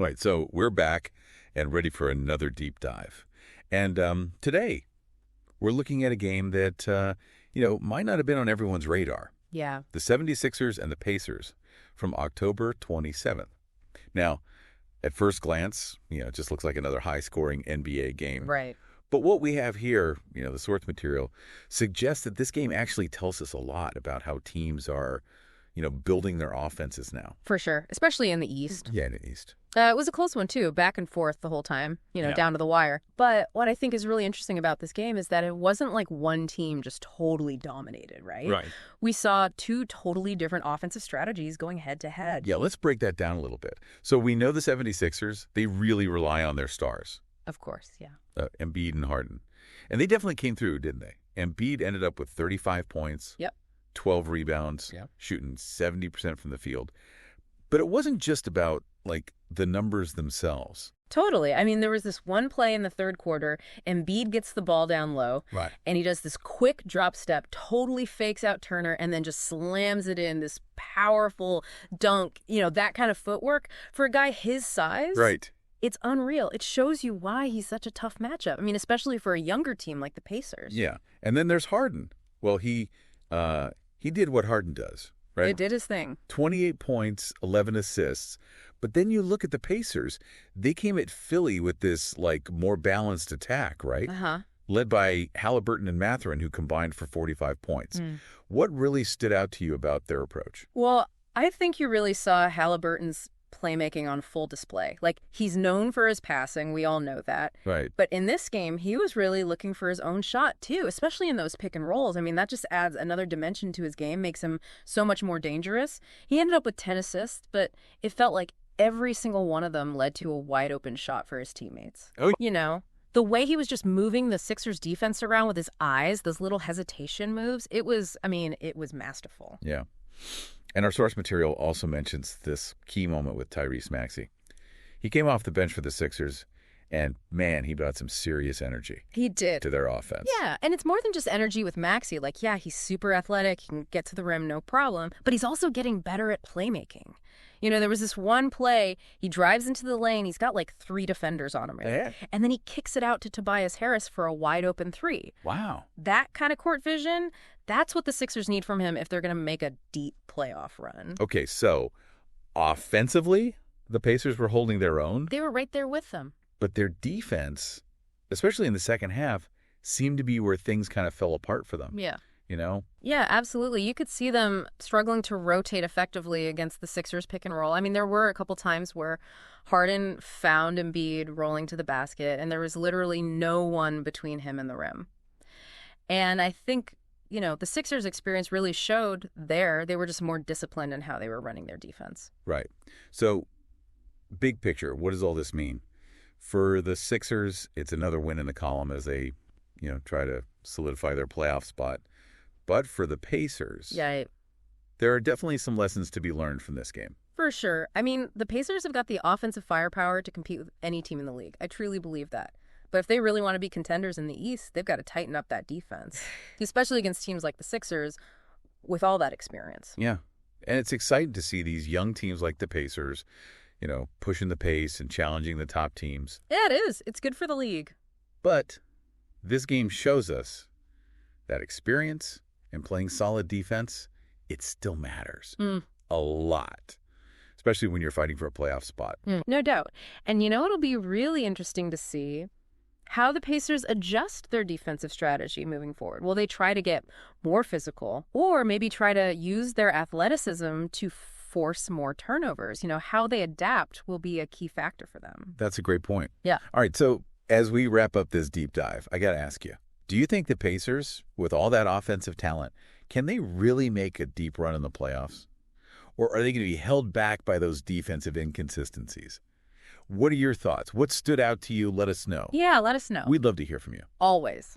Right, so we're back and ready for another deep dive. And today, we're looking at a game that, might not have been on everyone's radar. Yeah. The 76ers and the Pacers from October 27th. Now, at first glance, it just looks like another high-scoring NBA game. Right. But what we have here, the source material, suggests that this game actually tells us a lot about how teams are, building their offenses now. For sure, especially in the East. Yeah, in the East. It was a close one, too, back and forth the whole time, down to the wire. But what I think is really interesting about this game is that it wasn't like one team just totally dominated, right? Right. We saw two totally different offensive strategies going head-to-head. Yeah, let's break that down a little bit. So we know the 76ers, they really rely on their stars. Of course, yeah. Embiid and Harden. And they definitely came through, didn't they? Embiid ended up with 35 points, Yep. 12 rebounds, Yep. shooting 70% from the field. But it wasn't just about, the numbers themselves. Totally. I mean, there was this one play in the third quarter. Embiid gets the ball down low. Right. And he does this quick drop step, totally fakes out Turner, and then just slams it in, this powerful dunk, that kind of footwork. For a guy his size, Right. it's unreal. It shows you why he's such a tough matchup. I mean, especially for a younger team like the Pacers. Yeah. And then there's Harden. Well, he did what Harden does, right? It did his thing. 28 points, 11 assists. But then you look at the Pacers, they came at Philly with this, more balanced attack, right? Uh-huh. Led by Halliburton and Mathurin, who combined for 45 points. What really stood out to you about their approach? Well, I think you really saw Halliburton's playmaking on full display. He's known for his passing. We all know that. Right. But in this game, he was really looking for his own shot, too, especially in those pick and rolls. I mean, that just adds another dimension to his game, makes him so much more dangerous. He ended up with 10 assists, but it felt like every single one of them led to a wide open shot for his teammates. Oh, the way he was just moving the Sixers defense around with his eyes, those little hesitation moves, it was masterful. Yeah. And our source material also mentions this key moment with Tyrese Maxey. He came off the bench for the Sixers, and, man, he brought some serious energy. He did. To their offense. Yeah, and it's more than just energy with Maxey. He's super athletic, he can get to the rim, no problem, but he's also getting better at playmaking. There was this one play, he drives into the lane, he's got 3 defenders on him, right? Yeah. And then he kicks it out to Tobias Harris for a wide open 3. Wow. That kind of court vision, that's what the Sixers need from him if they're going to make a deep playoff run. Okay, so offensively, the Pacers were holding their own. They were right there with them. But their defense, especially in the second half, seemed to be where things kind of fell apart for them. Yeah. Yeah, absolutely. You could see them struggling to rotate effectively against the Sixers pick and roll. I mean, there were a couple times where Harden found Embiid rolling to the basket, and there was literally no one between him and the rim. And I think, the Sixers' experience really showed they were just more disciplined in how they were running their defense. Right. So, big picture, what does all this mean? For the Sixers, it's another win in the column as they, try to solidify their playoff spot. But for the Pacers, there are definitely some lessons to be learned from this game. For sure. I mean, the Pacers have got the offensive firepower to compete with any team in the league. I truly believe that. But if they really want to be contenders in the East, they've got to tighten up that defense, especially against teams like the Sixers with all that experience. Yeah. And it's exciting to see these young teams like the Pacers, pushing the pace and challenging the top teams. Yeah, it is. It's good for the league. But this game shows us that experience and playing solid defense, it still matters a lot, especially when you're fighting for a playoff spot. No doubt. And it'll be really interesting to see how the Pacers adjust their defensive strategy moving forward. Will they try to get more physical or maybe try to use their athleticism to force more turnovers? How they adapt will be a key factor for them. That's a great point. Yeah. All right, so as we wrap up this deep dive, I got to ask you, do you think the Pacers, with all that offensive talent, can they really make a deep run in the playoffs? Or are they going to be held back by those defensive inconsistencies? What are your thoughts? What stood out to you? Let us know. Yeah, let us know. We'd love to hear from you. Always.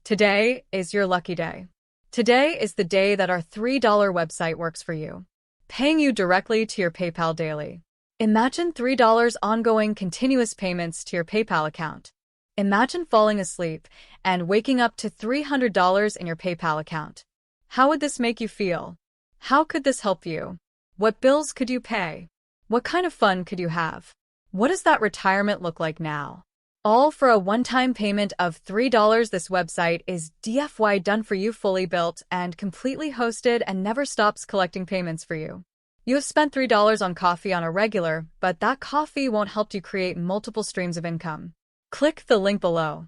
Today is your lucky day. Today is the day that our $3 website works for you, paying you directly to your PayPal daily. Imagine $3 ongoing continuous payments to your PayPal account. Imagine falling asleep and waking up to $300 in your PayPal account. How would this make you feel? How could this help you? What bills could you pay? What kind of fun could you have? What does that retirement look like now? All for a one-time payment of $3. This website is DFY done for you, fully built and completely hosted, and never stops collecting payments for you. You have spent $3 on coffee on a regular, but that coffee won't help you create multiple streams of income. Click the link below.